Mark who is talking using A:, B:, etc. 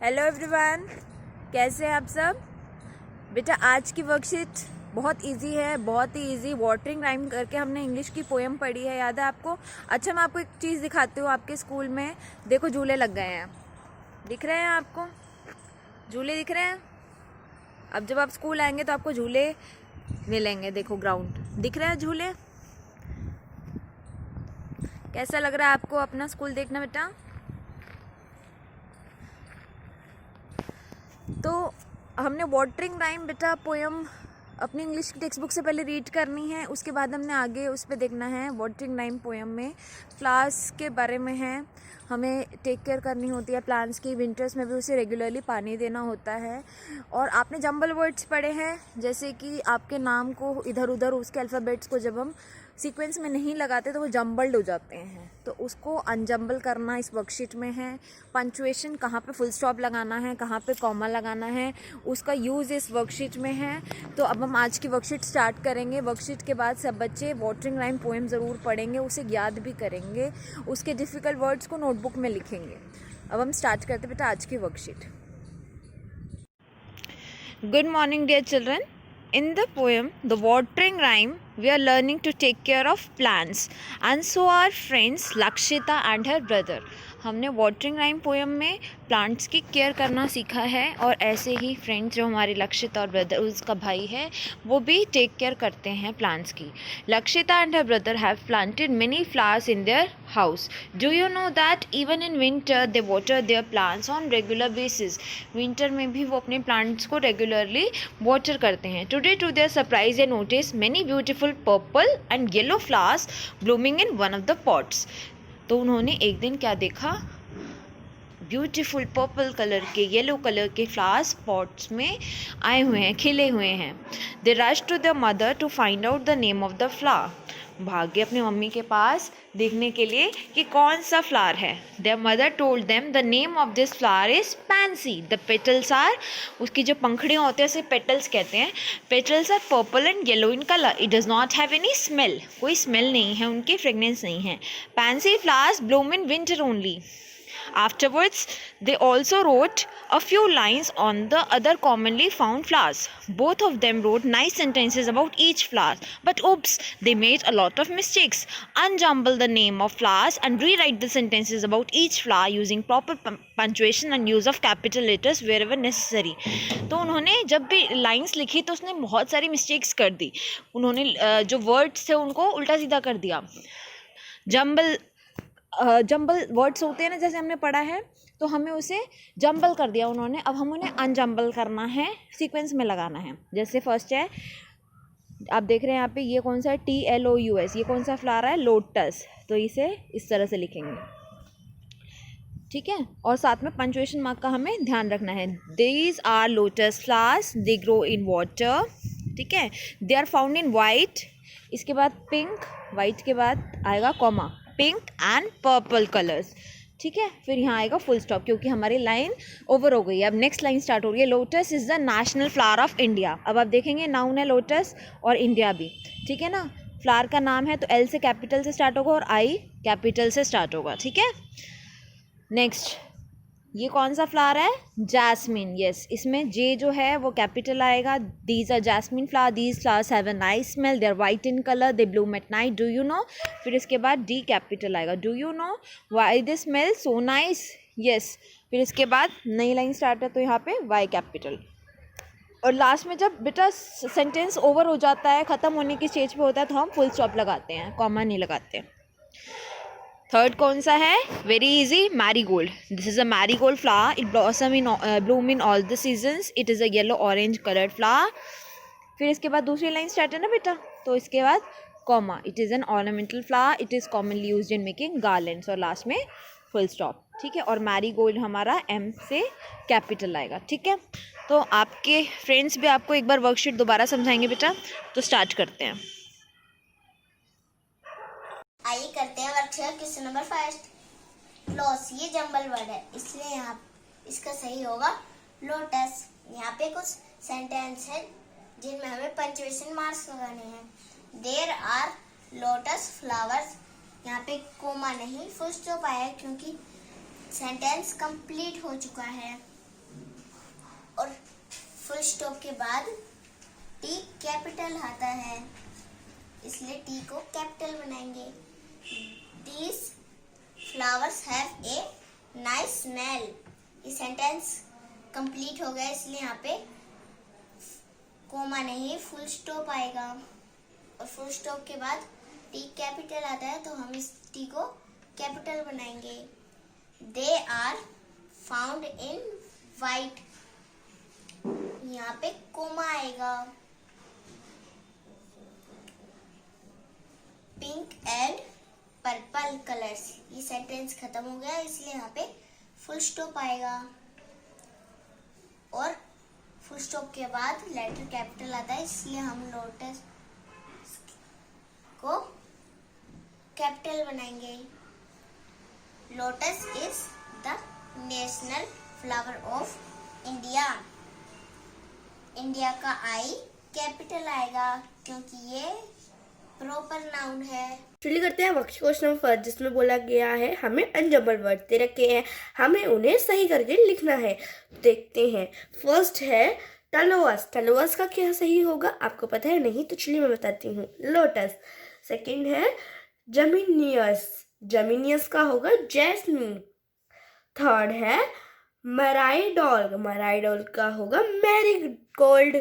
A: Hello everyone, कैसे हैं आप सब। बेटा आज की वर्कशीट बहुत इजी है, बहुत ही इजी। वाटरिंग राइम करके हमने इंग्लिश की पोएम पढ़ी है, याद है आपको। अच्छा मैं आपको एक चीज़ दिखाती हूँ। आपके स्कूल में देखो झूले लग गए हैं, दिख रहे हैं आपको, झूले दिख रहे हैं। अब जब आप स्कूल आएंगे तो आपको झूले मिलेंगे। देखो ग्राउंड दिख रहे हैं झूले। कैसा लग रहा है आपको अपना स्कूल देखना बेटा। तो हमने वाटरिंग राइम बेटा पोएम अपनी इंग्लिश की टेक्स्ट बुक से पहले रीड करनी है, उसके बाद हमने आगे उस पर देखना है। वाटरिंग राइम पोएम में फ्लावर्स के बारे में है, हमें टेक केयर करनी होती है प्लांट्स की। विंटर्स में भी उसे रेगुलरली पानी देना होता है। और आपने जंबल वर्ड्स पढ़े हैं, जैसे कि आपके नाम को इधर उधर उसके अल्फ़ाबेट्स को जब हम सीक्वेंस में नहीं लगाते तो वो जंबल्ड हो जाते हैं, तो उसको अनजंबल करना इस वर्कशीट में है। पंक्चुएशन, कहाँ पे फुल स्टॉप लगाना है, कहाँ पे कॉमा लगाना है, उसका यूज़ इस वर्कशीट में है। तो अब हम आज की वर्कशीट स्टार्ट करेंगे। वर्कशीट के बाद सब बच्चे वाटरिंग राइम पोएम ज़रूर पढ़ेंगे, उसे याद भी करेंगे, उसके डिफ़िकल्ट वर्ड्स को नोटबुक में लिखेंगे। अब हम स्टार्ट करते बेटा आज की worksheet. Good morning, dear children. In the poem, The Watering Rhyme, we are learning to take care of plants, and so are friends Lakshita and her brother. हमने वाटरिंग राइम पोएम में plants की care करना सीखा है, और ऐसे ही friends जो हमारी लक्षिता और ब्रदर उसका भाई है वो भी टेक केयर करते हैं प्लांट्स की। Lakshita and her brother have planted many flowers in their house. Do you know that even in winter they water their plants on regular basis. Winter में भी वो अपने प्लांट्स को रेगुलरली वाटर करते हैं। Today to their surprise they notice many beautiful purple and yellow flowers blooming in one of the pots. तो उन्होंने एक दिन क्या देखा, ब्यूटीफुल पर्पल कलर के, येलो कलर के फ्लावर्स पॉट्स में आए हुए हैं, खिले हुए हैं। They rush to the mother to find out the name of the flower. भागे अपनी मम्मी के पास देखने के लिए कि कौन सा फ्लावर है। Their mother told them the name of this flower is pansy. The petals are, उसकी जो पंखड़ियाँ होते हैं उसे पेटल्स कहते हैं। Petals are purple and yellow in colour. It does not have any smell, कोई स्मेल नहीं है उनकी, फ्रेगनेंस नहीं है। Pansy flowers bloom in winter only. Afterwards, they also wrote a few lines on the other commonly found flowers. Both of them wrote nice sentences about each flower. But oops, they made a lot of mistakes. Unjumble the name of flowers and rewrite the sentences about each flower using proper punctuation and use of capital letters wherever necessary. तो उन्होंने जब भी lines लिखी तो उसने बहुत सारी mistakes कर दी। उन्होंने जो वर्ड्स थे उनको उल्टा सीधा कर दिया। जंबल वर्ड्स होते हैं ना, जैसे हमने पढ़ा है, तो हमें उसे जंबल कर दिया उन्होंने। अब हम उन्हें अनजंबल करना है, सीक्वेंस में लगाना है। जैसे फर्स्ट है, आप देख रहे हैं यहाँ पे, ये कौन सा है, TLOUS, ये कौन सा फ्लावर है, लोटस। तो इसे इस तरह से लिखेंगे, ठीक है। और साथ में पंक्चुएशन मार्क का हमें ध्यान रखना है। These are lotus flowers, they grow in water, ठीक है। They are found in white, इसके बाद पिंक, वाइट के बाद आएगा comma, pink and purple colours, ठीक है। फिर यहाँ आएगा फुल स्टॉप, क्योंकि हमारी लाइन ओवर हो गई है। अब नेक्स्ट लाइन स्टार्ट हो रही है। Lotus is the national flower of India. अब आप देखेंगे नाउन है लोटस और इंडिया भी, ठीक है ना। फ्लावर का नाम है तो L से कैपिटल से स्टार्ट होगा और I कैपिटल से स्टार्ट होगा, ठीक है। नेक्स्ट, ये कौन सा फ्लावर है, जैस्मिन। यस, इसमें J जो है वो कैपिटल आएगा। These are jasmine flower, these flowers have a nice smell, they are white in colour, they bloom at night, do you know. फिर इसके बाद D कैपिटल आएगा, do you know why they smell so nice. Yes, फिर इसके बाद नई line start है तो यहाँ पे Y कैपिटल। और लास्ट में जब बेटा सेंटेंस ओवर हो जाता है, ख़त्म होने की स्टेज पे होता है, तो हम फुल स्टॉप लगाते हैं, कॉमा नहीं लगाते। थर्ड कौन सा है, very easy, marigold. This is a marigold flower, it blossom in Bloom in all the seasons, it is a yellow orange coloured flower. फिर इसके बाद दूसरी लाइन स्टार्ट है ना बेटा, तो इसके बाद comma, it is an ornamental flower, it is commonly used in making garlands, और लास्ट में फुल स्टॉप, ठीक है। और मैरीगोल्ड हमारा M से कैपिटल आएगा, ठीक है। तो आपके फ्रेंड्स भी आपको एक बार वर्कशीट दोबारा समझाएंगे बेटा, तो स्टार्ट करते हैं।
B: आइए करते हैं वर्कशीट। क्वेश्चन नंबर 5, फ्लॉस, ये जंबल वर्ड है इसलिए यहाँ इसका सही होगा लोटस। यहाँ पे कुछ सेंटेंस है जिनमें हमें पंक्चुएशन मार्क्स लगाने हैं। देयर आर लोटस फ्लावर्स, यहाँ पे कोमा नहीं, फुल स्टॉप आया क्योंकि सेंटेंस कंप्लीट हो चुका है। और फुल स्टॉप के बाद टी कैपिटल आता है, इसलिए टी को कैपिटल बनाएंगे। These flowers have a nice smell। ये सेंटेंस कंप्लीट हो गया, इसलिए यहाँ पे कोमा नहीं फुल स्टॉप आएगा, और फुल स्टॉप के बाद टी कैपिटल आता है, तो हम इस टी को कैपिटल बनाएंगे। They are found in white, यहाँ पे कोमा आएगा। पिंक एंड पर्पल कलर्स, ये सेंटेंस खत्म हो गया, इसलिए यहाँ पे फुल स्टॉप आएगा, और फुल स्टॉप के बाद लेटर कैपिटल आता है, इसलिए हम लोटस को कैपिटल बनाएंगे। Lotus is the national flower of India. India का आई कैपिटल आएगा, क्योंकि ये प्रॉपर नाउन है।
C: चलिए करते हैं वर्कशीट क्वेश्चन नंबर 1, जिसमें बोला गया है हमें अनजम्बल वर्ड दे रखे हैं, हमें उन्हें सही करके लिखना है। देखते हैं। फर्स्ट है टलोअस। टलोअस का क्या सही होगा, आपको पता है? नहीं तो चलिए मैं बताती हूँ, लोटस। सेकंड है जमीनियस। जमीनियस का होगा जैस्मीन। थर्ड है मराइडोल। मराइडोल का होगा मैरीगोल्ड।